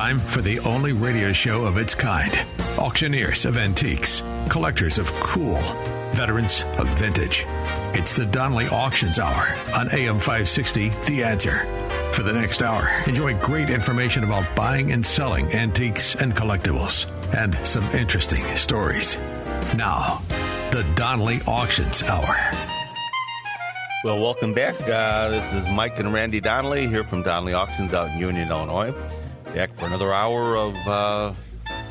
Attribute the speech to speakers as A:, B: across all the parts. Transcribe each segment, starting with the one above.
A: Time for the only radio show of its kind. Auctioneers of antiques, collectors of cool, veterans of vintage. It's the Donnelly Auctions Hour on AM 560, The Answer. For the next hour, enjoy great information about buying and selling antiques and collectibles, and some interesting stories. Now, the Donnelly Auctions Hour.
B: Well, welcome back. This is Mike and Randy Donnelly here from Donnelly Auctions out in Union, Illinois. Back for another hour of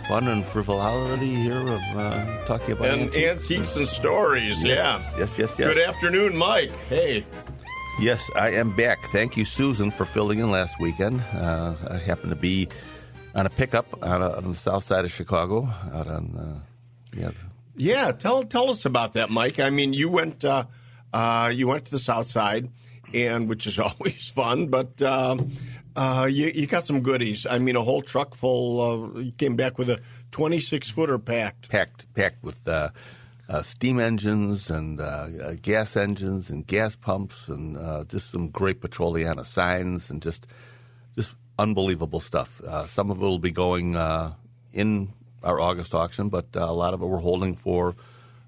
B: fun and frivolity here of talking about
C: antiques and stories.
B: Yes.
C: Good afternoon, Mike. Hey.
B: Yes, I am back. Thank you, Susan, for filling in last weekend. I happened to be on a pickup on the south side of Chicago. Out on
C: Tell us about that, Mike. I mean, you went to the south side, and which is always fun, but you got some goodies. I mean, a whole truck full. You came back with a 26-footer packed
B: with steam engines and gas engines and gas pumps and just some great Petroliana signs and just unbelievable stuff. Some of it will be going in our August auction, but a lot of it we're holding for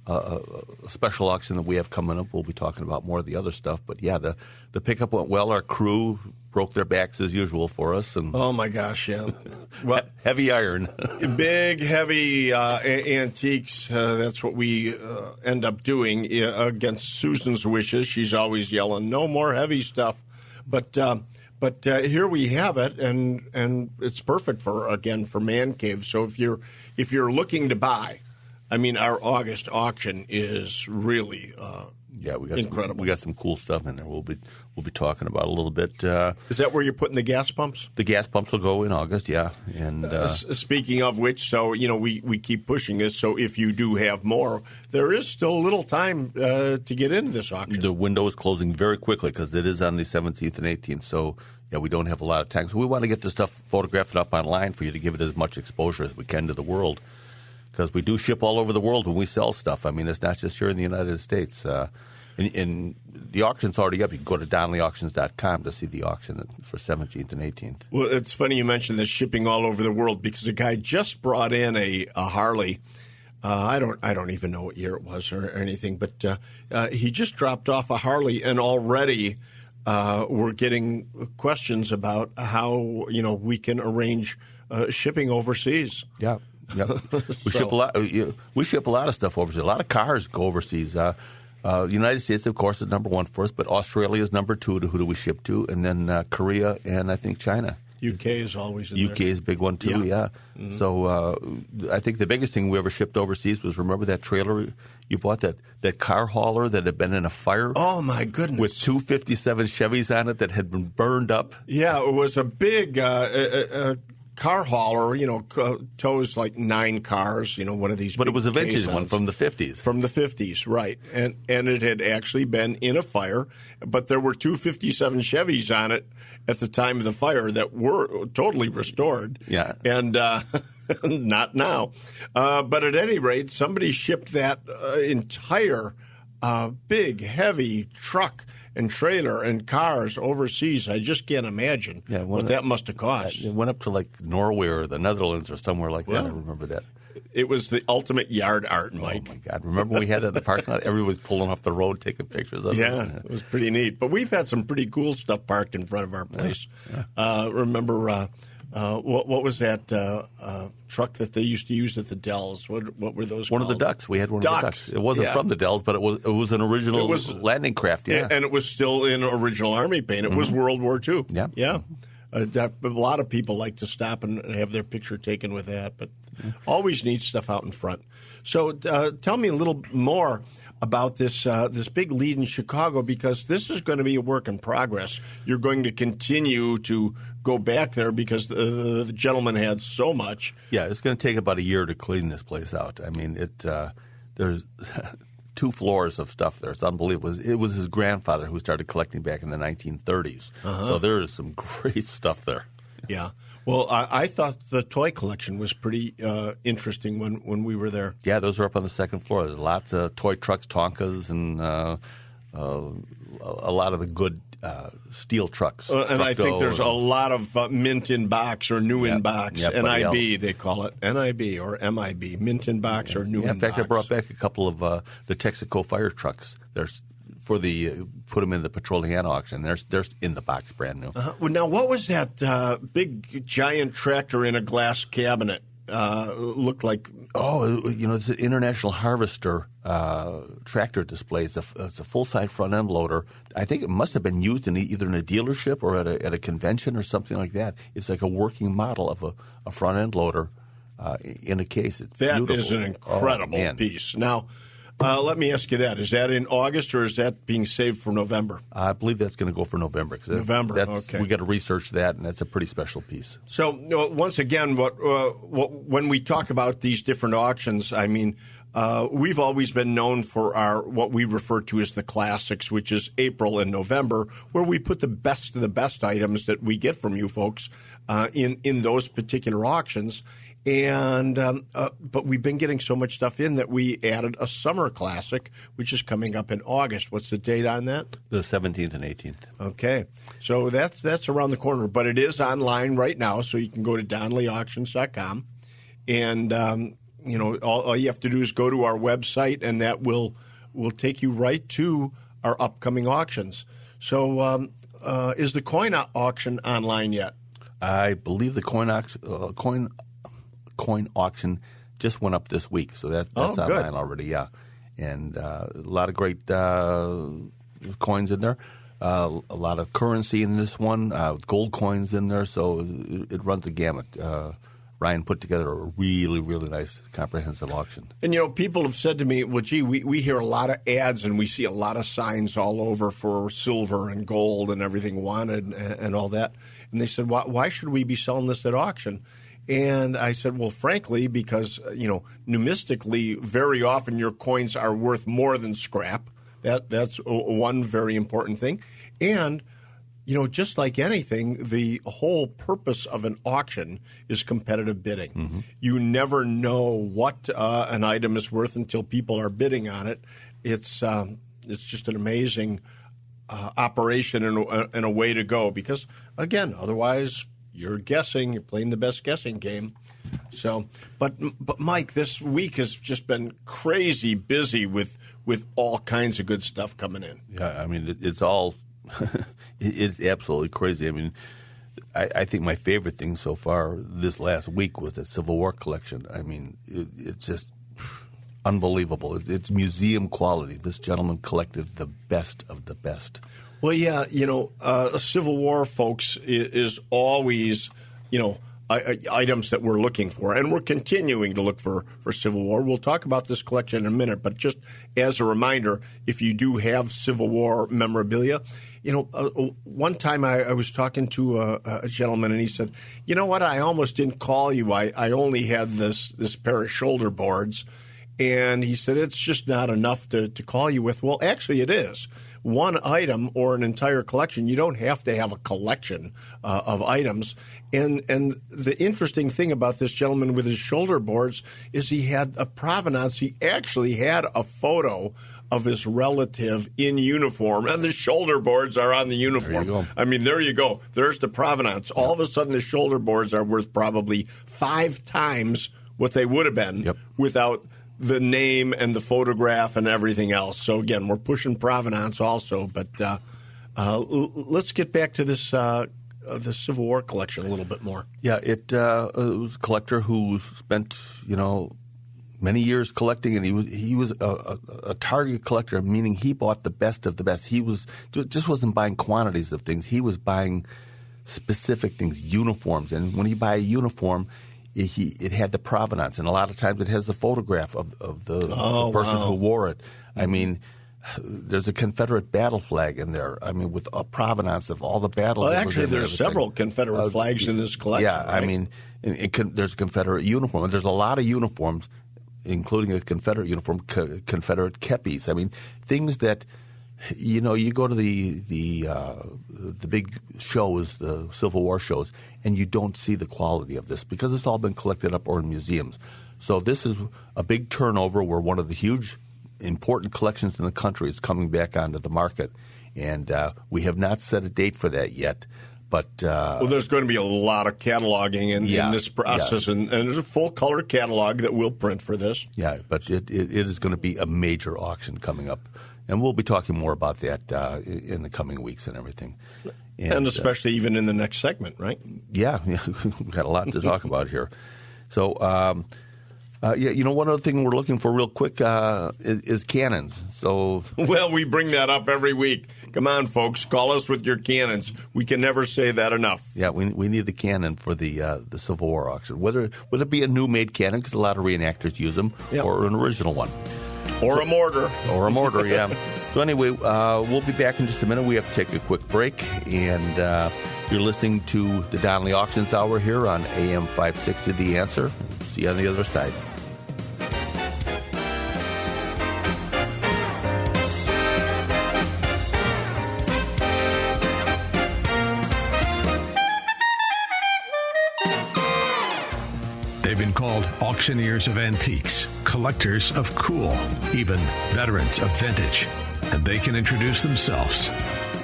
B: a special auction that we have coming up. We'll be talking about more of the other stuff. But, yeah, the pickup went well. Our crew broke their backs as usual for us. And
C: oh, my gosh, yeah. Well,
B: heavy iron.
C: Big, heavy antiques. That's what we end up doing against Susan's wishes. She's always yelling, no more heavy stuff. But here we have it, and it's perfect for Man Cave. So if you're looking to buy, I mean, our August auction is really incredible.
B: We got some cool stuff in there. We'll be talking about a little bit.
C: Is that where you're putting the gas pumps?
B: The gas pumps will go in August, yeah. And
C: speaking of which, so we keep pushing this. So if you do have more, there is still a little time to get into this auction.
B: The window is closing very quickly because it is on the 17th and 18th. So yeah, we don't have a lot of time. So we want to get this stuff photographed up online for you to give it as much exposure as we can to the world. Because we do ship all over the world when we sell stuff. I mean, it's not just here in the United States. And the auction's already up. You can go to DonnellyAuctions.com to see the auction for 17th and 18th.
C: Well, it's funny you mentioned this shipping all over the world because a guy just brought in a Harley. I don't even know what year it was or anything, but he just dropped off a Harley, and already we're getting questions about how we can arrange shipping overseas.
B: Yeah. Yep. We ship a lot. We ship a lot of stuff overseas. A lot of cars go overseas. The United States, of course, is number one for us, but Australia is number two. To who do we ship to? And then Korea and I think China.
C: UK is always in
B: UK is a big one too. Yeah. Mm-hmm. So I think the biggest thing we ever shipped overseas was, remember that trailer you bought, that car hauler that had been in a fire?
C: Oh my goodness!
B: With 2 57 Chevys on it that had been burned up.
C: Yeah, it was a big. Car hauler, tows like 9 cars, one of these.
B: But it was a vintage
C: caissons.
B: one from the 50s.
C: From the 50s, right. And it had actually been in a fire, but there were 2 57 Chevys on it at the time of the fire that were totally restored.
B: Yeah.
C: And not now. But at any rate, somebody shipped that entire big, heavy truck and trailer and cars overseas. I just can't imagine what that must have cost.
B: It went up to like Norway or the Netherlands or somewhere like that. I remember that.
C: It was the ultimate yard art, Mike.
B: Oh, my God. Remember we had it in the parking lot? Everybody was pulling off the road taking pictures of it.
C: Yeah, it was pretty neat. But we've had some pretty cool stuff parked in front of our place. Yeah. Remember, what was that truck that they used to use at the Dells? What were those
B: One
C: called?
B: of the Ducks. We had one of the Ducks. It wasn't from the Dells, but it was an original landing craft. Yeah.
C: And it was still in original Army paint. It was World War II.
B: Yeah.
C: Yeah. A lot of people like to stop and have their picture taken with that, but always neat stuff out in front. So tell me a little more about this big lead in Chicago, because this is going to be a work in progress. You're going to continue to go back there because the gentleman had so much.
B: Yeah, it's going to take about a year to clean this place out. I mean, there's 2 floors of stuff there. It's unbelievable. It was his grandfather who started collecting back in the 1930s. So there is some great stuff there.
C: Yeah. Well, I thought the toy collection was pretty interesting when we were there.
B: Yeah, those are up on the second floor. There's lots of toy trucks, Tonkas, and a lot of the good steel trucks.
C: And I think there's a lot of mint in box or new in box, NIB they call it, NIB or MIB, mint in box or new in box.
B: In fact, I brought back a couple of the Texaco fire trucks. There's for the put them in the Petroliana auction. They're in the box, brand new.
C: Well, now, what was that big giant tractor in a glass cabinet? Looked like
B: it's an International Harvester tractor display. It's a full size front end loader. I think it must have been used in either in a dealership or at a convention or something like that. It's like a working model of a front end loader in a case. It's
C: that
B: beautiful.
C: is an incredible piece. Now, let me ask you that: is that in August or is that being saved for November?
B: I believe that's going to go for November.
C: November. Okay.
B: We got to research that, and that's a pretty special piece.
C: So once again, when we talk about these different auctions, I mean, we've always been known for our what we refer to as the classics, which is April and November, where we put the best of the best items that we get from you folks in those particular auctions. And but we've been getting so much stuff in that we added a summer classic, which is coming up in August. What's the date on that?
B: The 17th and 18th.
C: Okay, so that's around the corner, but it is online right now, so you can go to DonnellyAuctions.com, and all you have to do is go to our website, and that will take you right to our upcoming auctions. So, is the coin auction online yet?
B: I believe the coin auction just went up this week, so that's online already, yeah. And a lot of great coins in there, a lot of currency in this one, gold coins in there, so it runs the gamut. Ryan put together a really, really nice, comprehensive auction. And,
C: people have said to me, well, gee, we hear a lot of ads and we see a lot of signs all over for silver and gold and everything wanted and all that. And they said, why should we be selling this at auction? And I said, well, frankly, because, numistically, very often your coins are worth more than scrap. That's one very important thing. And just like anything, the whole purpose of an auction is competitive bidding. Mm-hmm. You never know what an item is worth until people are bidding on it. It's just an amazing operation and a way to go because, again, otherwise you're guessing. You're playing the best guessing game. So, but Mike, this week has just been crazy busy with all kinds of good stuff coming in.
B: Yeah, I mean, it's all it's absolutely crazy. I mean, I think my favorite thing so far this last week was the Civil War collection. I mean, it's just unbelievable. It's museum quality. This gentleman collected the best of the best.
C: Well, yeah, Civil War, folks, is always, items that we're looking for, and we're continuing to look for Civil War. We'll talk about this collection in a minute, but just as a reminder, if you do have Civil War memorabilia, one time I was talking to a gentleman, and he said, you know what, I almost didn't call you. I only had this pair of shoulder boards, and he said, it's just not enough to call you with. Well, actually it is. One item or an entire collection. You don't have to have a collection of items. And the interesting thing about this gentleman with his shoulder boards is he had a provenance. He actually had a photo of his relative in uniform, and the shoulder boards are on the uniform.
B: There you go.
C: I mean, there you go. There's the provenance. All of a sudden, the shoulder boards are worth probably 5 times what they would have been without the name and the photograph and everything else. So, again, we're pushing provenance also. But let's get back to this the Civil War collection a little bit more.
B: Yeah, it was a collector who spent, many years collecting, and he was a target collector, meaning he bought the best of the best. He just wasn't buying quantities of things. He was buying specific things, uniforms. And when you buy a uniform, it had the provenance, and a lot of times it has the photograph of the person who wore it. I mean, there's a Confederate battle flag in there. I mean, with a provenance of all the battles.
C: Well, actually, there's several Confederate flags in this collection.
B: Yeah,
C: right?
B: I mean, there's a Confederate uniform. And there's a lot of uniforms, including a Confederate uniform, Confederate kepis. I mean, things that you go to the big shows, the Civil War shows, and you don't see the quality of this because it's all been collected up or in museums. So this is a big turnover where one of the huge important collections in the country is coming back onto the market. And we have not set a date for that yet. But
C: well, there's going to be a lot of cataloging in this process, and there's a full-color catalog that we'll print for this.
B: Yeah, but it is going to be a major auction coming up. And we'll be talking more about that in the coming weeks and everything.
C: And especially even in the next segment, right?
B: Yeah, we've got a lot to talk about here. So, one other thing we're looking for real quick is cannons. So,
C: well, we bring that up every week. Come on, folks, call us with your cannons. We can never say that enough.
B: Yeah, we need the cannon for the Civil War auction. Whether it be a new-made cannon, because a lot of reenactors use them, or an original one.
C: Or a mortar.
B: Or a mortar, yeah. So anyway, we'll be back in just a minute. We have to take a quick break, and you're listening to the Donnelly Auctions Hour here on AM 560, The Answer. See you on the other side.
A: They've been called auctioneers of antiques, collectors of cool, even veterans of vintage. And they can introduce themselves.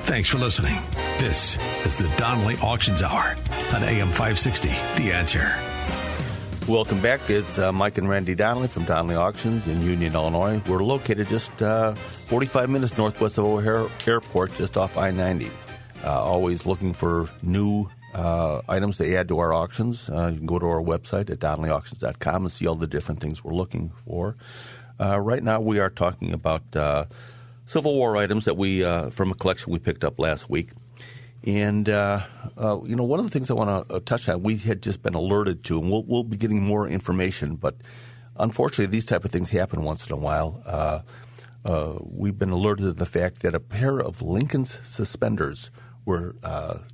A: Thanks for listening. This is the Donnelly Auctions Hour on AM 560, The Answer.
B: Welcome back. It's Mike and Randy Donnelly from Donnelly Auctions in Union, Illinois. We're located just 45 minutes northwest of O'Hare Airport, just off I-90. Always looking for new items to add to our auctions. You can go to our website at DonnellyAuctions.com and see all the different things we're looking for. Right now we are talking about Civil War items that we from a collection we picked up last week. And, one of the things I want to touch on, we had just been alerted to, and we'll be getting more information, but unfortunately these type of things happen once in a while. We've been alerted to the fact that a pair of Lincoln's suspenders were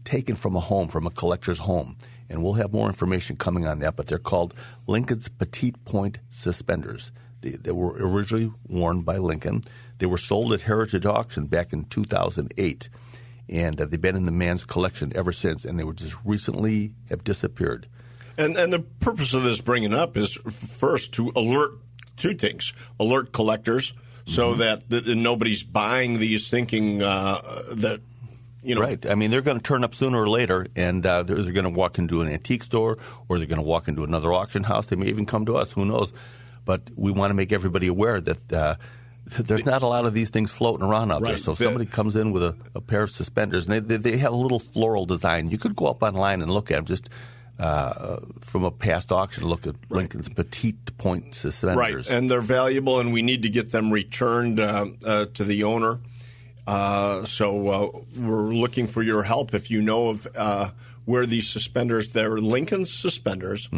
B: taken from a collector's home. And we'll have more information coming on that, but they're called Lincoln's Petite Point suspenders. They were originally worn by Lincoln. They were sold at Heritage Auction back in 2008, and they've been in the man's collection ever since, and they were just recently have disappeared.
C: And the purpose of this bringing up is first to alert two things. Alert collectors so that nobody's buying these thinking that –
B: Right. I mean, they're going to turn up sooner or later, and they're going to walk into an antique store or they're going to walk into another auction house. They may even come to us. Who knows? But we want to make everybody aware that there's not a lot of these things floating around out there. So if somebody comes in with a pair of suspenders, and they have a little floral design. You could go up online and look at them just from a past auction, look at Lincoln's Petite Point suspenders.
C: Right, and they're valuable, and we need to get them returned to the owner. So we're looking for your help if you know of where these suspenders, they're Lincoln's suspenders,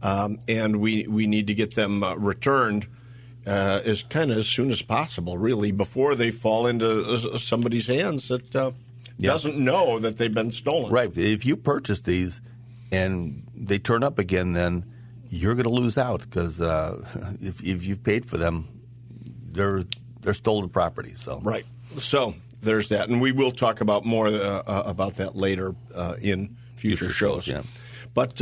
C: and we need to get them returned as soon as possible, really, before they fall into somebody's hands that doesn't know that they've been stolen.
B: Right. If you purchase these and they turn up again, then you're going to lose out because if you've paid for them, they're stolen property. So
C: right. So there's that, and we will talk about more about that later in future shows.
B: Yeah.
C: But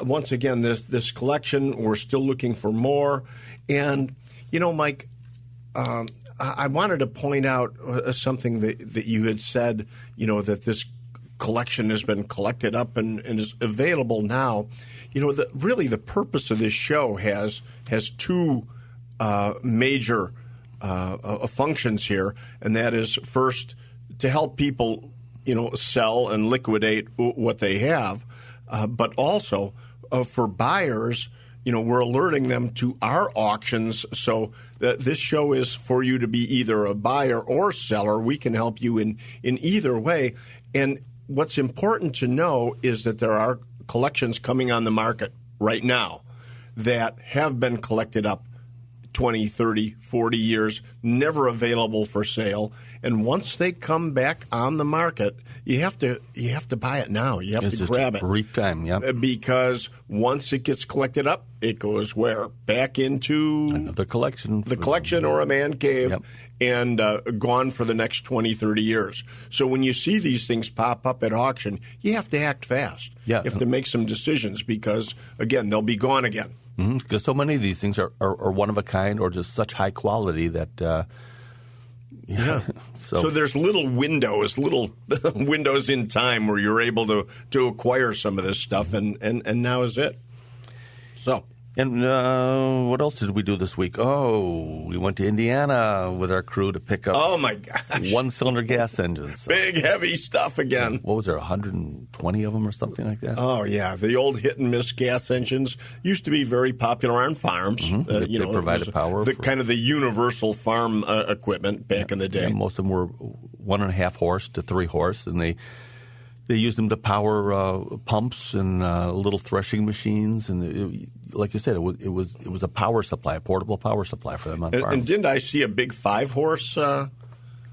C: once again, this collection, we're still looking for more. And, Mike, I wanted to point out something that you had said, that this collection has been collected up and is available now. Really the purpose of this show has two major functions here, and that is first to help people, sell and liquidate what they have, but also for buyers, we're alerting them to our auctions. So this show is for you to be either a buyer or seller. We can help you in either way. And what's important to know is that there are collections coming on the market right now that have been collected up 20, 30, 40 years, never available for sale. And once they come back on the market, you have to buy it now. You have to grab it.
B: Brief time, yeah.
C: Because once it gets collected up, it goes where? Back into
B: another collection.
C: The collection or a man cave, and gone for the next 20, 30 years. So when you see these things pop up at auction, you have to act fast.
B: Yeah.
C: You have to make some decisions because, again, they'll be gone again.
B: Because so many of these things are one of a kind or just such high quality that
C: Yeah. So there's little windows in time where you're able to acquire some of this stuff, and now is it. So.
B: And what else did we do this week? Oh, we went to Indiana with our crew to pick up
C: oh my gosh,
B: one-cylinder gas engines.
C: Big, heavy stuff again.
B: What was there, 120 of them or something like that?
C: Oh, yeah. The old hit-and-miss gas engines used to be very popular on farms.
B: Mm-hmm. They provided power.
C: Kind of the universal farm equipment back in the day.
B: Yeah, most of them were 1.5 horse to 3 horse, and they used them to power pumps and little threshing machines, and like you said, it was a power supply, a portable power supply for them on farms.
C: And didn't I see a big 5-horse?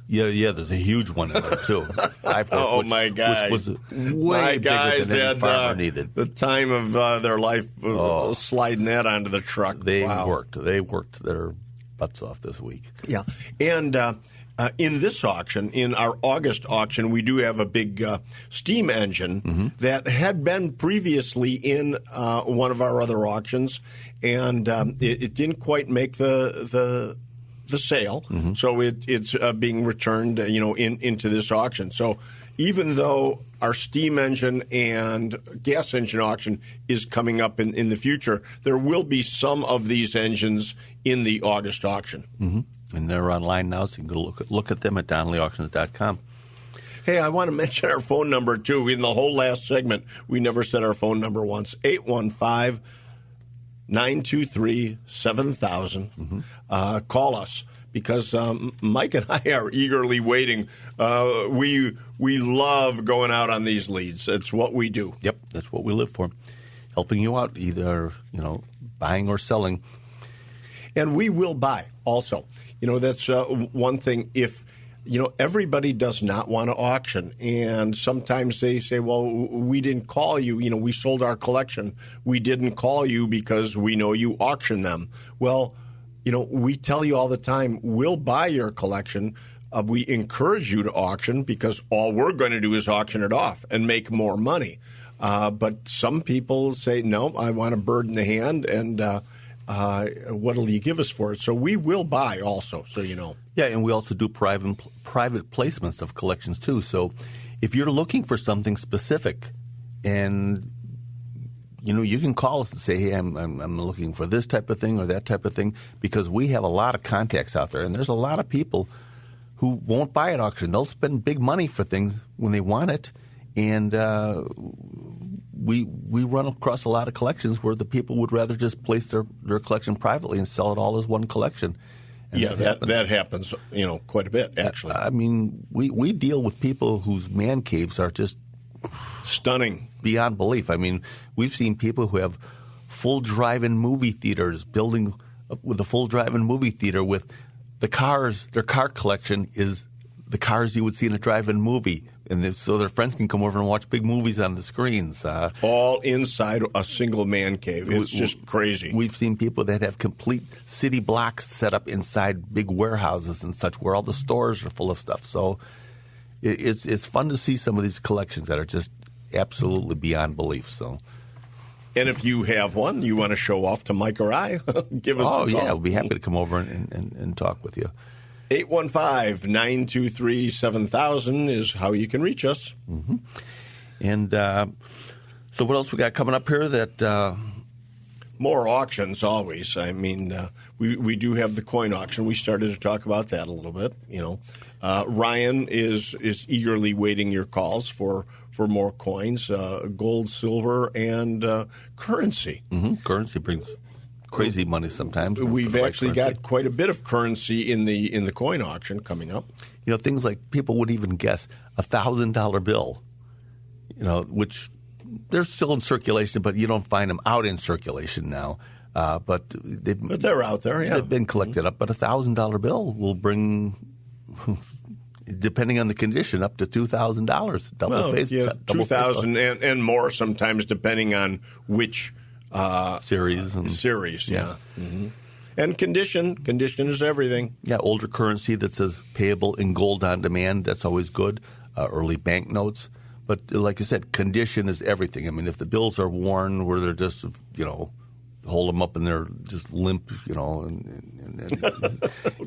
B: Yeah, there's a huge one in there too. 5 horse,
C: oh my gosh!
B: Which was way bigger than any farmer needed.
C: The time of their life sliding that onto the truck.
B: They worked their butts off this week.
C: Yeah, and. In this auction, in our August auction, we do have a big steam engine that had been previously in one of our other auctions, and it didn't quite make the sale, so it's being returned, into this auction. So even though our steam engine and gas engine auction is coming up in the future, there will be some of these engines in the August auction.
B: Mm-hmm. And they're online now, so you can go look at them at DonnellyAuctions.com.
C: Hey, I want to mention our phone number, too. In the whole last segment, we never said our phone number once, 815-923-7000. Call us, because Mike and I are eagerly waiting. We love going out on these leads. It's what we do.
B: Yep, that's what we live for, helping you out, either buying or selling.
C: And we will buy also. That's one thing. If, everybody does not want to auction. And sometimes they say, well, we didn't call you. We sold our collection. We didn't call you because we know you auction them. Well, we tell you all the time, we'll buy your collection. We encourage you to auction because all we're going to do is auction it off and make more money. But some people say, no, I want a bird in the hand, and what'll you give us for it? So we will buy also, so you know.
B: Yeah, and we also do private placements of collections too. So if you're looking for something specific, and you can call us and say, hey, I'm looking for this type of thing or that type of thing, because we have a lot of contacts out there, and there's a lot of people who won't buy at auction. They'll spend big money for things when they want it, and we run across a lot of collections where the people would rather just place their collection privately and sell it all as one collection. And
C: yeah, that happens, quite a bit, actually.
B: I mean, we deal with people whose man caves are just
C: stunning,
B: beyond belief. I mean, we've seen people who have full drive-in movie theaters, building with a full drive-in movie theater with the cars. Their car collection is the cars you would see in a drive-in movie. And so their friends can come over and watch big movies on the screens.
C: All inside a single man cave. It's just crazy.
B: We've seen people that have complete city blocks set up inside big warehouses and such, where all the stores are full of stuff. So it's fun to see some of these collections that are just absolutely beyond belief. So,
C: and if you have one you want to show off to Mike or I, give us a call.
B: Yeah, we'll be happy to come over and talk with you.
C: 815-923-7000 is how you can reach us.
B: Mm-hmm. And so what else we got coming up here? That
C: more auctions always. I mean, we do have the coin auction. We started to talk about that a little bit. Ryan is eagerly waiting your calls for more coins, gold, silver, and currency.
B: Mm-hmm. Currency brings crazy money sometimes.
C: We've actually got quite a bit of currency in the coin auction coming up.
B: Things like people would even guess $1,000 bill, which they're still in circulation, but you don't find them out in circulation now. But
C: they're out there, yeah.
B: They've been collected up. But $1,000 bill will bring, depending on the condition, up to $2,000. Double face,
C: $2,000 and more sometimes, depending on which series, yeah. Mm-hmm. And condition is everything.
B: Yeah, older currency that says payable in gold on demand, that's always good. Early banknotes. But like I said, condition is everything. I mean, if the bills are worn where they're just, hold them up and they're just limp,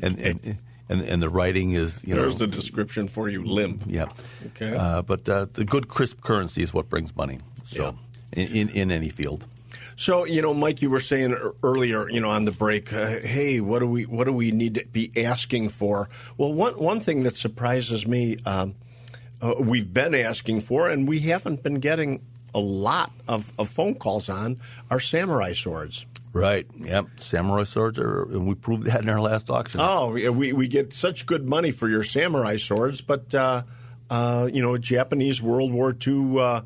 B: and and the writing is,
C: There's the description for you, limp.
B: Yeah.
C: Okay.
B: But the good crisp currency is what brings money. So in any field.
C: So, Mike, you were saying earlier, on the break, hey, what do we need to be asking for? Well, one thing that surprises me, we've been asking for, and we haven't been getting a lot of phone calls on, are samurai swords.
B: Right. Yep. Samurai swords and we proved that in our last auction.
C: Oh, we get such good money for your samurai swords, but Japanese World War II.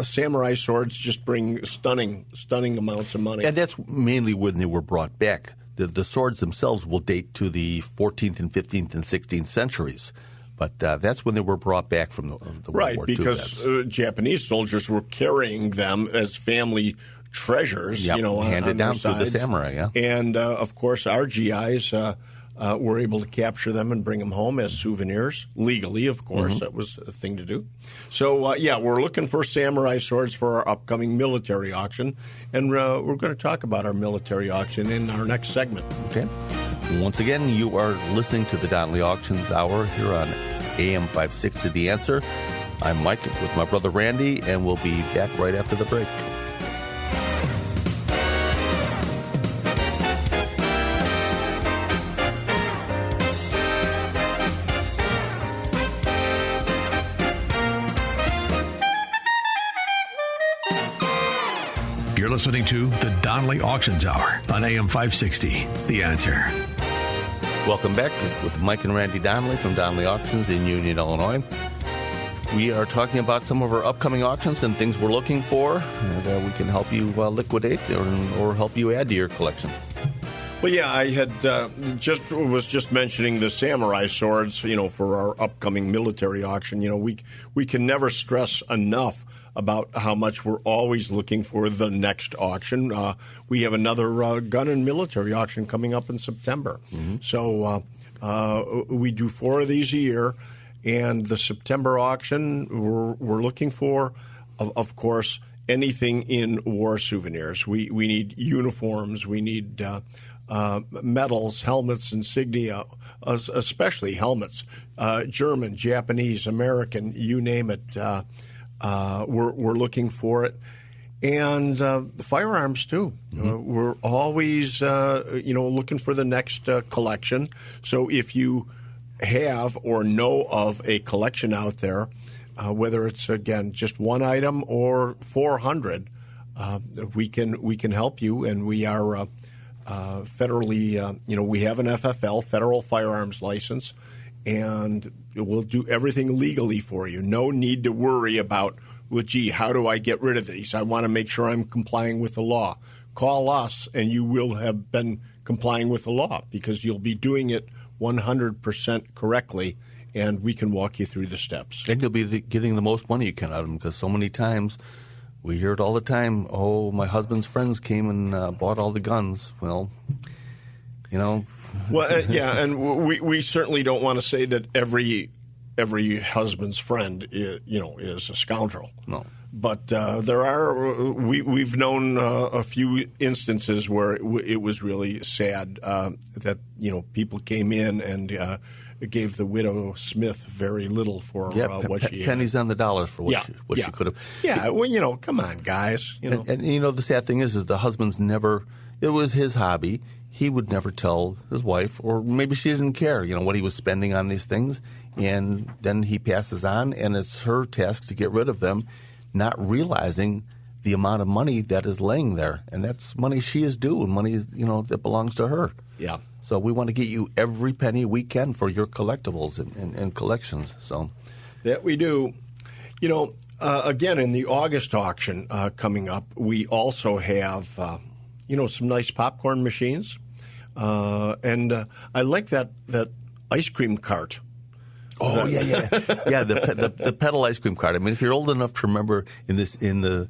C: Samurai swords just bring stunning amounts of money.
B: And that's mainly when they were brought back. The swords themselves will date to the 14th and 15th and 16th centuries. But that's when they were brought back from the World War II.
C: Right, because Japanese soldiers were carrying them as family treasures,
B: handed down through the samurai,
C: And, of course, our GIs were able to capture them and bring them home as souvenirs, legally, of course.
B: Mm-hmm.
C: That was a thing to do. So, we're looking for samurai swords for our upcoming military auction, and we're going to talk about our military auction in our next segment.
B: Okay. Once again, you are listening to the Donnelly Auctions Hour here on AM 560 The Answer. I'm Mike with my brother Randy, and we'll be back right after the break.
A: You're listening to the Donnelly Auctions Hour on AM 560, The Answer.
B: Welcome back with Mike and Randy Donnelly from Donnelly Auctions in Union, Illinois. We are talking about some of our upcoming auctions and things we're looking for, and we can help you liquidate or help you add to your collection.
C: Well, yeah, I had just mentioning the samurai swords, for our upcoming military auction. We can never stress enough about how much we're always looking for the next auction. We have another gun and military auction coming up in September. Mm-hmm. So we do 4 of these a year. And the September auction, we're looking for, of course, anything in war souvenirs. We need uniforms. We need medals, helmets, insignia, especially helmets. German, Japanese, American, you name it. We're looking for it. And the firearms, too. Mm-hmm. We're always, looking for the next collection. So if you have or know of a collection out there, whether it's, again, just one item or 400, we can help you. And we are federally, we have an FFL, Federal Firearms License, and we'll do everything legally for you. No need to worry about, well, gee, how do I get rid of these? I want to make sure I'm complying with the law. Call us, and you will have been complying with the law because you'll be doing it 100% correctly, and we can walk you through the steps.
B: And you'll be getting the most money you can out of them because so many times we hear it all the time, oh, my husband's friends came and bought all the guns. Well,
C: Well, yeah, and we certainly don't want to say that every husband's friend is a scoundrel.
B: No.
C: But we've known a few instances where it was really sad that people came in and gave the widow Smith very little for what she had.
B: Pennies on the dollars for what she could have.
C: Yeah, well, come on, guys.
B: And the sad thing is the husband's never. It was his hobby. He would never tell his wife, or maybe she didn't care, what he was spending on these things. And then he passes on, and it's her task to get rid of them, not realizing the amount of money that is laying there. And that's money she is due, and money, that belongs to her.
C: Yeah.
B: So we want to get you every penny we can for your collectibles and collections. So
C: that we do. Again, in the August auction coming up, we also have, some nice popcorn machines. And I like that ice cream cart.
B: Oh yeah. The pedal ice cream cart. I mean, if you're old enough to remember in the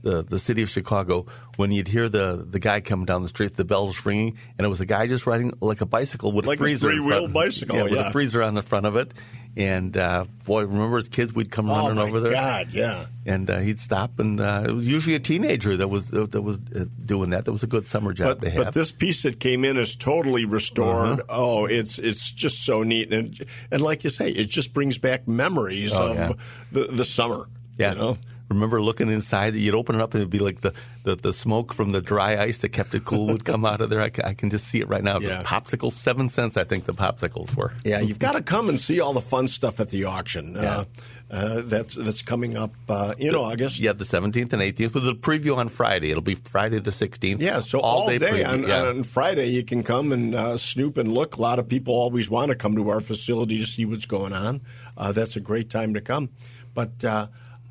B: the city of Chicago, when you'd hear the guy coming down the street, the bells ringing, and it was a guy just riding like a bicycle with
C: like
B: a freezer.
C: Like a three-wheel bicycle,
B: with a freezer on the front of it. And, boy, remember as kids, we'd come running over there.
C: Oh, my God, yeah.
B: And he'd stop, and it was usually a teenager that was doing that. That was a good summer job to have.
C: But this piece that came in is totally restored. Oh, it's just so neat. And like you say, it just brings back memories of the summer.
B: Yeah.
C: You know?
B: Remember looking inside, you'd open it up and it'd be like the smoke from the dry ice that kept it cool would come out of there. I can just see it right now.
C: Yeah.
B: Those popsicles, 7 cents I think the popsicles were.
C: Yeah, you've got to come and see all the fun stuff at the auction.
B: Yeah.
C: That's coming up in August.
B: Yeah, the 17th and 18th with a preview on Friday. It'll be Friday the 16th.
C: Yeah, so all day
B: preview.
C: on Friday you can come and snoop and look. A lot of people always want to come to our facility to see what's going on. That's a great time to come. But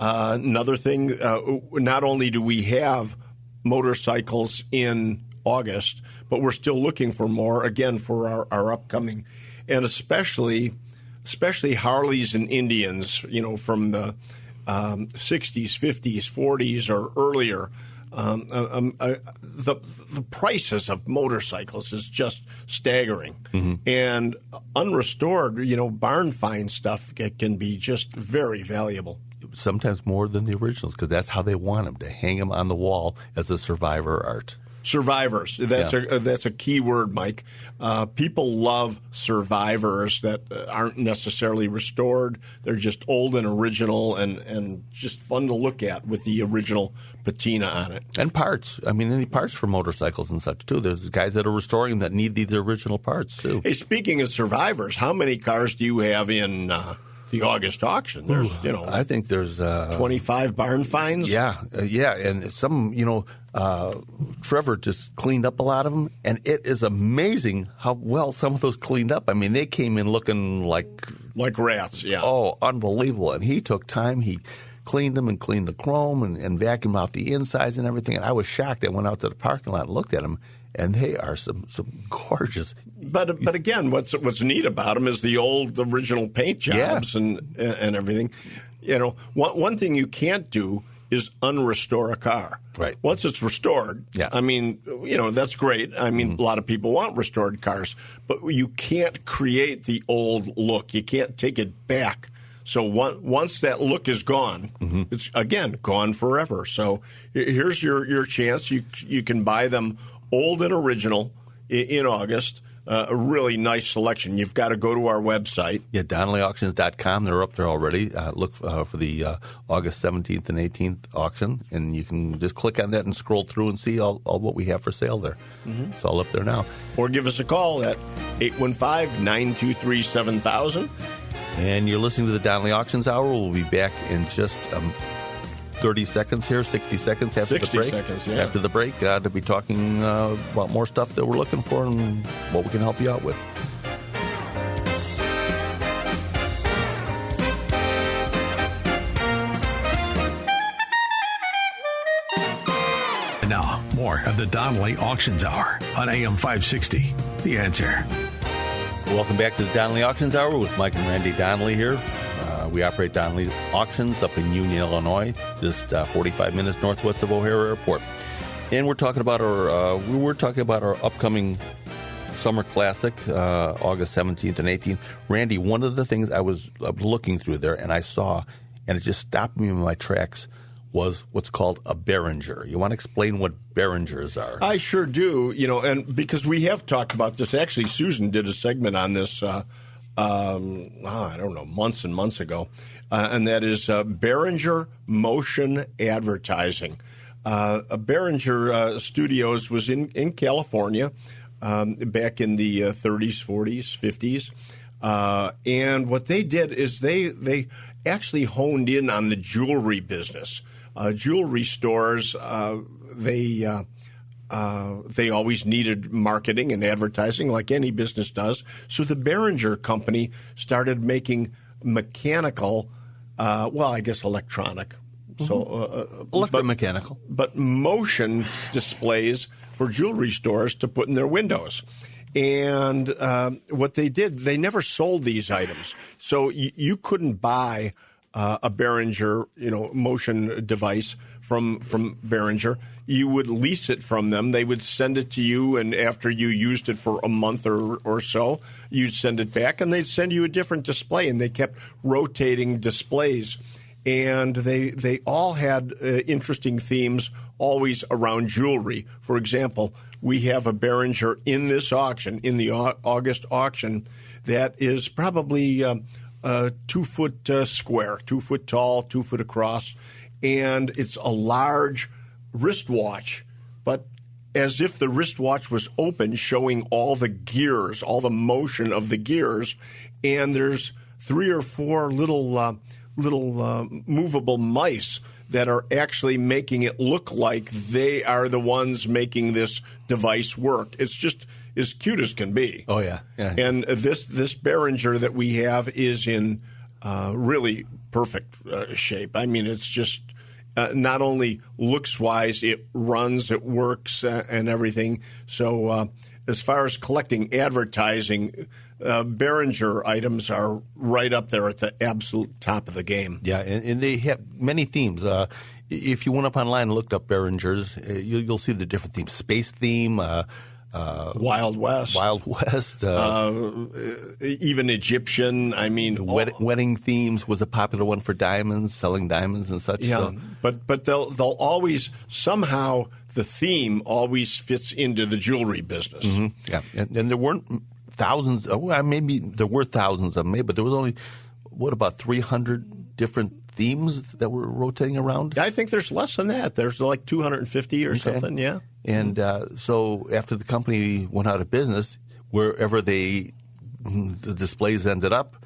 C: another thing, not only do we have motorcycles in August, but we're still looking for more, again, for our upcoming, and especially Harleys and Indians, from the 60s, 50s, 40s, or earlier. The prices of motorcycles is just staggering. Mm-hmm. And unrestored, barn find stuff can be just very valuable.
B: Sometimes more than the originals, because that's how they want them, to hang them on the wall as a survivor art.
C: Survivors. That's a key word, Mike. People love survivors that aren't necessarily restored. They're just old and original and just fun to look at with the original patina on it.
B: And parts. I mean, any parts for motorcycles and such, too. There's guys that are restoring them that need these original parts, too.
C: Hey, speaking of survivors, how many cars do you have in the August auction? There's,
B: I think there's
C: 25 barn finds.
B: Yeah, and some, Trevor just cleaned up a lot of them, and it is amazing how well some of those cleaned up. I mean, they came in looking like
C: rats. Yeah.
B: Oh, unbelievable! And he took time. He cleaned them and cleaned the chrome and vacuumed out the insides and everything. And I was shocked. I went out to the parking lot and looked at them. And they are some gorgeous.
C: But again, what's neat about them is the original paint jobs and everything. One thing you can't do is unrestore a car.
B: Right.
C: Once it's restored, I mean, that's great. I mean, a lot of people want restored cars, but you can't create the old look. You can't take it back. So once that look is gone, it's, again, gone forever. So here's your chance. You can buy them old and original in August. A really nice selection. You've got to go to our website.
B: Yeah, DonnellyAuctions.com. They're up there already. Look for the August 17th and 18th auction, and you can just click on that and scroll through and see all what we have for sale there. Mm-hmm. It's all up there now.
C: Or give us a call at 815-923-7000.
B: And you're listening to the Donnelly Auctions Hour. We'll be back in just 30 seconds here, 60 seconds after the break.
C: 60 seconds, yeah.
B: After the break, to be talking about more stuff that we're looking for and what we can help you out with.
A: And now, more of the Donnelly Auctions Hour on AM 560. The Answer.
B: Welcome back to the Donnelly Auctions Hour with Mike and Randy Donnelly here. We operate Donnelly Auctions up in Union, Illinois, just 45 minutes northwest of O'Hare Airport. And we're talking about our upcoming Summer Classic, August 17th and 18th. Randy, one of the things I was looking through there and I saw, and it just stopped me in my tracks, was what's called a Behringer. You want to explain what Behringers are?
C: I sure do. And because we have talked about this. Actually, Susan did a segment on this I don't know, months and months ago, and that is Behringer Motion Advertising. Behringer Studios was in California back in the 30s, 40s, 50s, and what they did is they actually honed in on the jewelry business. Jewelry stores, they always needed marketing and advertising like any business does. So the Behringer Company started making mechanical, electronic. So
B: electromechanical.
C: But motion displays for jewelry stores to put in their windows. And what they did, they never sold these items. So you couldn't buy a Behringer, motion device from Behringer, you would lease it from them. They would send it to you, and after you used it for a month or so, you'd send it back, and they'd send you a different display, and they kept rotating displays. And they all had interesting themes always around jewelry. For example, we have a Behringer in this auction, in the August auction, that is probably 2 foot square, 2 foot tall, 2 foot across, and it's a large wristwatch, but as if the wristwatch was open, showing all the gears, all the motion of the gears, and there's 3 or 4 little movable mice that are actually making it look like they are the ones making this device work. It's just as cute as can be.
B: Oh, yeah.
C: And this Behringer that we have is in really perfect shape. I mean, it's just not only looks-wise, it runs, it works, and everything. So as far as collecting advertising, Behringer items are right up there at the absolute top of the game.
B: Yeah, and they have many themes. If you went up online and looked up Behringers, you'll see the different themes. Space theme,
C: Wild West. Even Egyptian. I mean,
B: wedding themes was a popular one for diamonds, selling diamonds and such.
C: Yeah,
B: so.
C: but they'll always somehow the theme always fits into the jewelry business.
B: Mm-hmm. Yeah, and there weren't thousands. Maybe there were thousands of them, but there was only about 300 different themes that were rotating around.
C: I think there's less than that. There's like 250 or something. Yeah.
B: And so after the company went out of business, wherever the displays ended up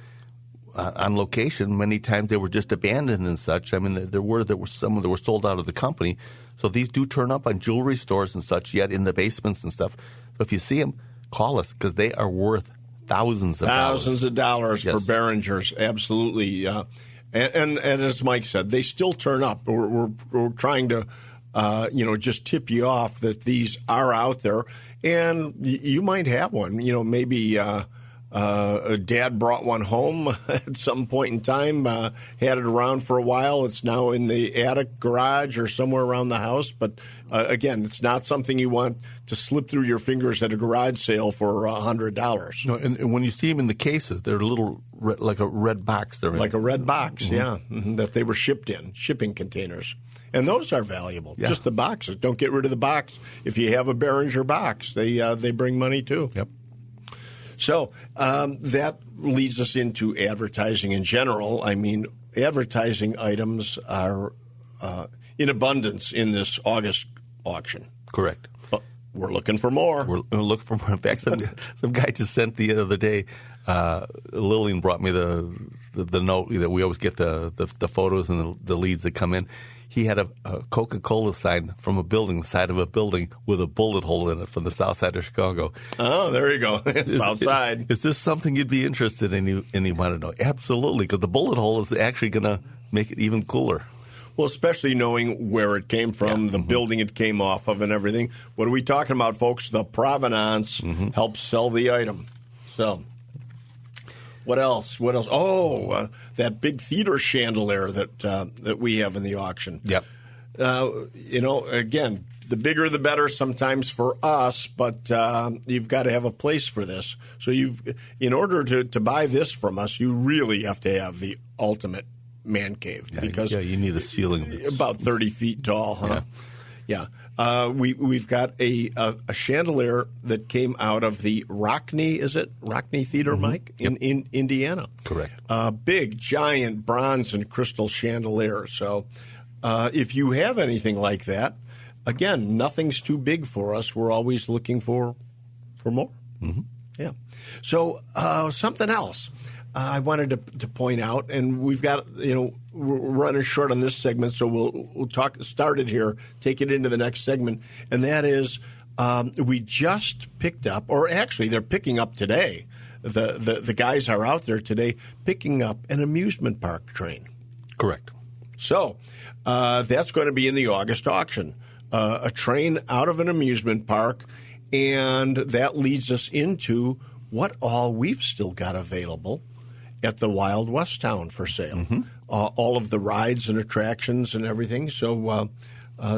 B: on location, many times they were just abandoned and such. I mean, there were some that were sold out of the company. So these do turn up on jewelry stores and such, yet in the basements and stuff. So if you see them, call us because they are worth thousands of dollars.
C: Yes. For Behringers, absolutely. And as Mike said, they still turn up. We're trying to just tip you off that these are out there, and you might have one. Maybe Dad brought one home at some point in time, had it around for a while. It's now in the attic, garage, or somewhere around the house. But again, it's not something you want to slip through your fingers at a garage sale for $100.
B: No, and when you see them in the cases, they're like a red box. They're
C: like a red box, mm-hmm. That they were shipped in, shipping containers. And those are valuable. Yeah. Just the boxes. Don't get rid of the box. If you have a Behringer box, they bring money too.
B: Yep.
C: So that leads us into advertising in general. I mean, advertising items are in abundance in this August auction.
B: Correct.
C: But we're looking for more.
B: We're looking for more. In fact, some guy just sent the other day. Lillian brought me the note. We always get the photos and the leads that come in. He had a Coca-Cola sign from a building, the side of a building, with a bullet hole in it from the south side of Chicago.
C: Oh, there you go. South side.
B: Is this something you'd be interested in? And he wanted to know. Absolutely, because the bullet hole is actually going to make it even cooler.
C: Well, especially knowing where it came from, the building it came off of, and everything. What are we talking about, folks? The provenance helps sell the item. So, what else? Oh, that big theater chandelier that we have in the auction.
B: Yep.
C: Again, the bigger the better sometimes for us, but you've got to have a place for this. So in order to buy this from us, you really have to have the ultimate man cave, because
B: you need a ceiling
C: about 30 feet tall, huh? Yeah. We've got a chandelier that came out of the Rockne Theater, Mike, in Indiana.
B: Correct.
C: Big, giant bronze and crystal chandelier. So if you have anything like that, again, nothing's too big for us. We're always looking for more.
B: Mm-hmm.
C: Yeah. So something else I wanted to point out, and we've got, we're running short on this segment, so we'll start it here, take it into the next segment, and that is we just picked up, or actually they're picking up today, the guys are out there today picking up an amusement park train.
B: Correct.
C: So that's going to be in the August auction, a train out of an amusement park, and that leads us into what all we've still got available. at the Wild West Town for sale. All of the rides and attractions and everything. So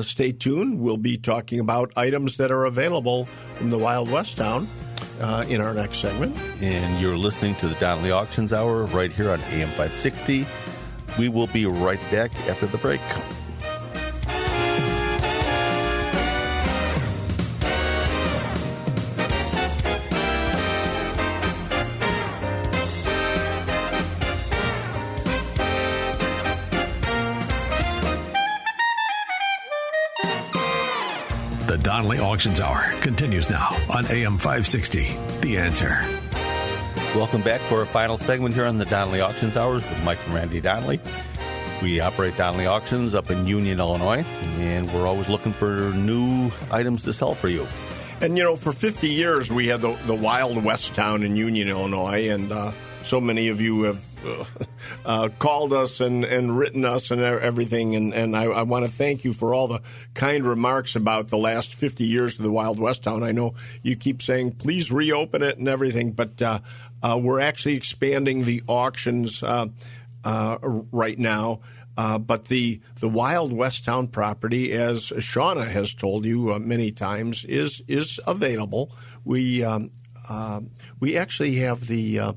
C: stay tuned. We'll be talking about items that are available from the Wild West Town in our next segment.
B: And you're listening to the Donnelly Auctions Hour right here on AM 560. We will be right back after the break.
A: The Donnelly Auctions Hour continues now on AM 560. The Answer.
B: Welcome back for our final segment here on the Donnelly Auctions Hours with Mike and Randy Donnelly. We operate Donnelly Auctions up in Union, Illinois, and we're always looking for new items to sell for you.
C: And, for 50 years, we had the Wild West Town in Union, Illinois, and so many of you have called us and written us and everything, and I want to thank you for all the kind remarks about the last 50 years of the Wild West Town. I know you keep saying, please reopen it and everything, but we're actually expanding the auctions right now. But the Wild West Town property, as Shauna has told you many times, is available. We actually have the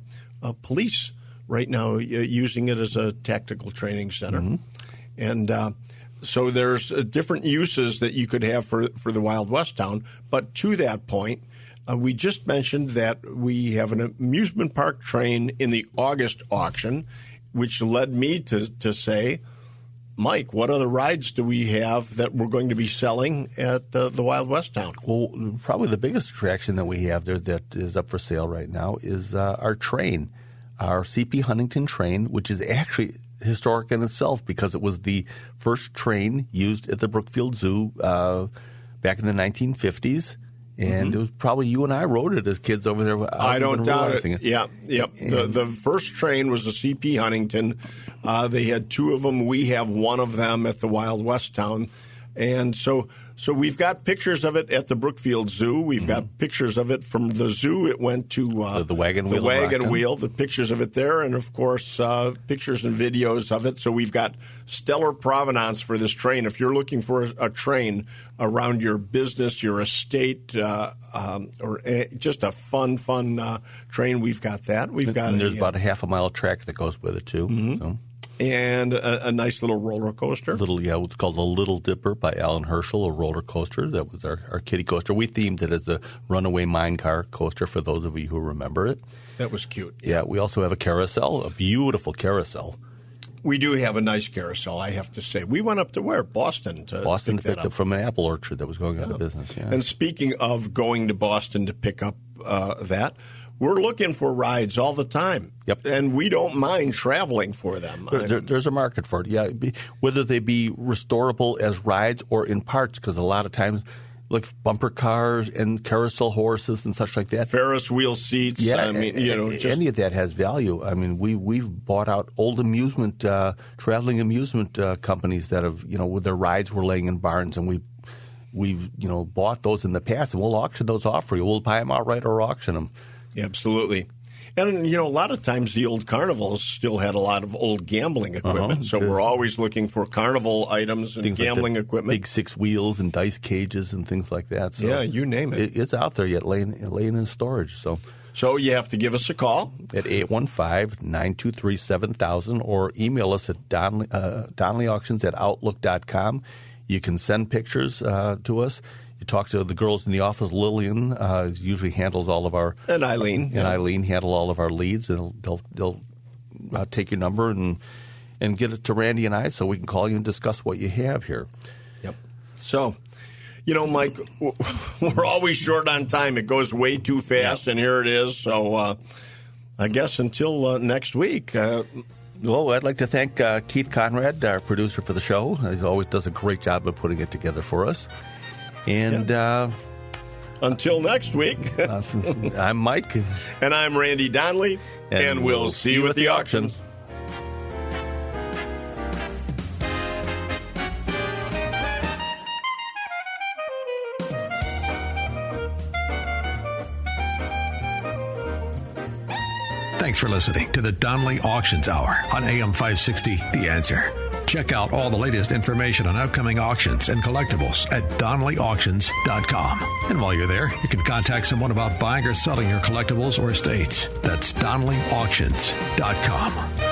C: police right now using it as a tactical training center. And so there's different uses that you could have for the Wild West Town. But to that point, we just mentioned that we have an amusement park train in the August auction, which led me to say, Mike, what other rides do we have that we're going to be selling at the Wild West Town?
B: Well, probably the biggest attraction that we have there that is up for sale right now is our train, our C.P. Huntington train, which is actually historic in itself because it was the first train used at the Brookfield Zoo back in the 1950s. And it was probably you and I rode it as kids over there.
C: I don't doubt it. Yeah, yep. The first train was the C.P. Huntington. They had two of them. We have one of them at the Wild West Town. And so we've got pictures of it at the Brookfield Zoo. We've got pictures of it from the zoo. It went to
B: the wagon wheel.
C: The wagon wheel, the pictures of it there, and of course pictures and videos of it. So we've got stellar provenance for this train. If you're looking for a train around your business, your estate, or just a fun train, we've got that.
B: And there's about a half a mile track that goes with it too. So.
C: And a nice little roller coaster.
B: What's called a Little Dipper by Alan Herschel, a roller coaster. That was our kiddie coaster. We themed it as a runaway mine car coaster for those of you who remember it.
C: That was cute.
B: Yeah, we also have a carousel, a beautiful carousel.
C: We do have a nice carousel, I have to say. We went up to where? Boston to pick that up.
B: From an apple orchard that was going out of business. Yeah.
C: And speaking of going to Boston to pick up that, we're looking for rides all the time.
B: Yep.
C: And we don't mind traveling for them.
B: There's a market for it, yeah. Whether they be restorable as rides or in parts, because a lot of times, like bumper cars and carousel horses and such like that.
C: Ferris wheel seats.
B: Yeah,
C: any
B: of that has value. I mean, we've bought out old traveling amusement companies that have, with their rides were laying in barns, and we've bought those in the past, and we'll auction those off for you. We'll buy them outright or auction them.
C: Absolutely. And, a lot of times the old carnivals still had a lot of old gambling equipment. So we're always looking for carnival items and things gambling
B: like
C: equipment.
B: Big 6 wheels and dice cages and things like that. So
C: yeah, you name it.
B: It's out there yet, laying in storage.
C: So you have to give us a call.
B: At 815-923-7000 or email us at DonnellyAuctions@outlook.com. You can send pictures to us. You talk to the girls in the office. Lillian usually handles all of our
C: and Eileen
B: Eileen handle all of our leads, and they'll take your number and get it to Randy and I, so we can call you and discuss what you have here.
C: Yep. So, Mike, we're always short on time. It goes way too fast, and here it is. So, I guess until next week.
B: Well, I'd like to thank Keith Conrad, our producer for the show. He always does a great job of putting it together for us. And
C: until next week,
B: I'm Mike.
C: And I'm Randy Donnelly. And we'll see you at the auctions.
A: Thanks for listening to the Donnelly Auctions Hour on AM 560, The Answer. Check out all the latest information on upcoming auctions and collectibles at DonnellyAuctions.com. And while you're there, you can contact someone about buying or selling your collectibles or estates. That's DonnellyAuctions.com.